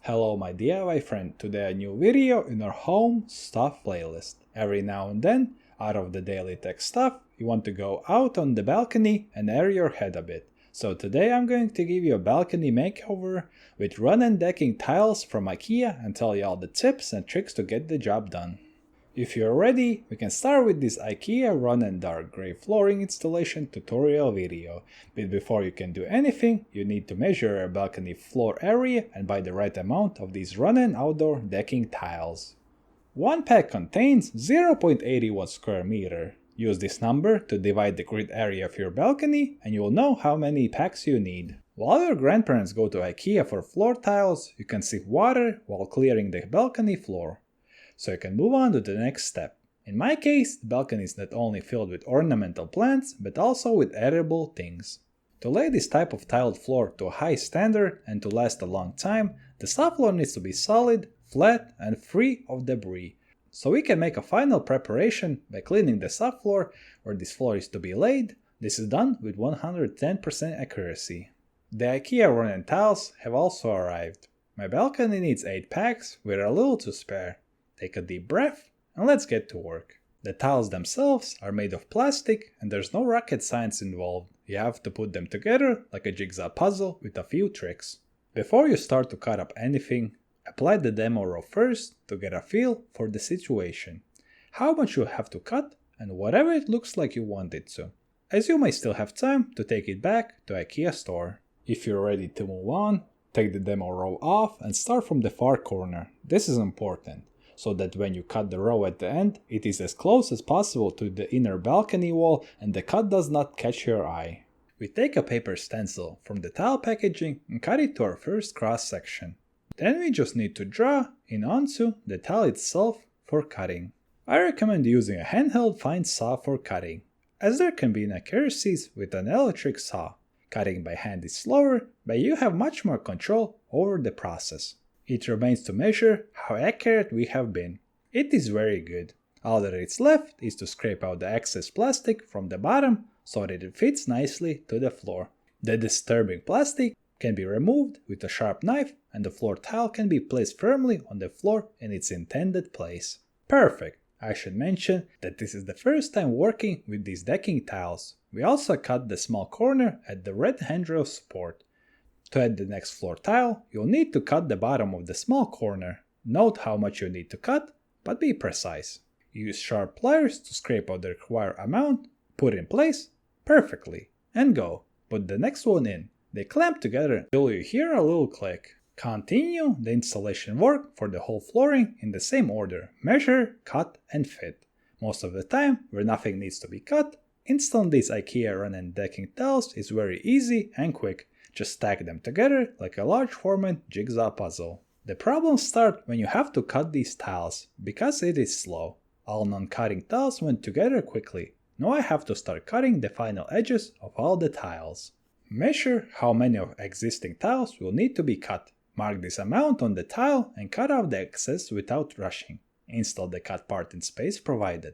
Hello my DIY friend, today a new video in our home stuff playlist. Every now and then, out of the daily tech stuff, you want to go out on the balcony and air your head a bit. So today I'm going to give you a balcony makeover with Runnen Decking Tiles from IKEA and tell you all the tips and tricks to get the job done. If you're ready, we can start with this IKEA Runnen dark grey flooring installation tutorial video. But before you can do anything, you need to measure a balcony floor area and buy the right amount of these Runnen outdoor decking tiles. One pack contains 0.81 square meter. Use this number to divide the grid area of your balcony and you'll know how many packs you need. While your grandparents go to IKEA for floor tiles, you can sip water while clearing the balcony floor. So you can move on to the next step. In my case, the balcony is not only filled with ornamental plants, but also with edible things. To lay this type of tiled floor to a high standard and to last a long time, the subfloor needs to be solid, flat, and free of debris. So we can make a final preparation by cleaning the subfloor where this floor is to be laid. This is done with 110% accuracy. The IKEA Runnen tiles have also arrived. My balcony needs 8 packs with a little to spare. Take a deep breath and let's get to work. The tiles themselves are made of plastic and there's no rocket science involved. You have to put them together like a jigsaw puzzle with a few tricks. Before you start to cut up anything, apply the demo row first to get a feel for the situation. How much you have to cut and whatever it looks like you want it to, as you may still have time to take it back to IKEA store. If you're ready to move on, take the demo row off and start from the far corner. This is important, so that when you cut the row at the end, it is as close as possible to the inner balcony wall and the cut does not catch your eye. We take a paper stencil from the tile packaging and cut it to our first cross section. Then we just need to draw in onto the tile itself for cutting. I recommend using a handheld fine saw for cutting, as there can be inaccuracies with an electric saw. Cutting by hand is slower, but you have much more control over the process. It remains to measure how accurate we have been. It is very good. All that is left is to scrape out the excess plastic from the bottom so that it fits nicely to the floor. The disturbing plastic can be removed with a sharp knife and the floor tile can be placed firmly on the floor in its intended place. Perfect! I should mention that this is the first time working with these decking tiles. We also cut the small corner at the red handrail support. To add the next floor tile, you'll need to cut the bottom of the small corner. Note how much you need to cut, but be precise. Use sharp pliers to scrape out the required amount, put in place, perfectly, and go. Put the next one in. They clamp together until you hear a little click. Continue the installation work for the whole flooring in the same order. Measure, cut, and fit. Most of the time, where nothing needs to be cut, installing these IKEA Runnen Decking Tiles is very easy and quick. Just stack them together like a large format jigsaw puzzle. The problems start when you have to cut these tiles, because it is slow. All non-cutting tiles went together quickly. Now I have to start cutting the final edges of all the tiles. Measure how many of existing tiles will need to be cut. Mark this amount on the tile and cut off the excess without rushing. Install the cut part in space provided.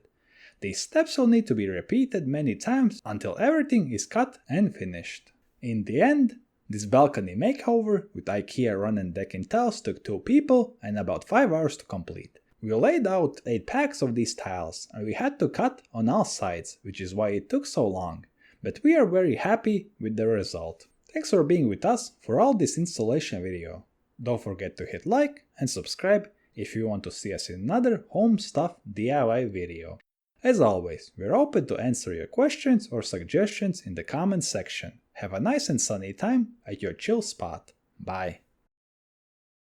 These steps will need to be repeated many times until everything is cut and finished. In the end, this balcony makeover with IKEA Runnen Decking Tiles took 2 people and about 5 hours to complete. We laid out 8 packs of these tiles and we had to cut on all sides, which is why it took so long. But we are very happy with the result. Thanks for being with us for all this installation video. Don't forget to hit like and subscribe if you want to see us in another home stuff DIY video. As always, we're open to answer your questions or suggestions in the comments section. Have a nice and sunny time at your chill spot. Bye.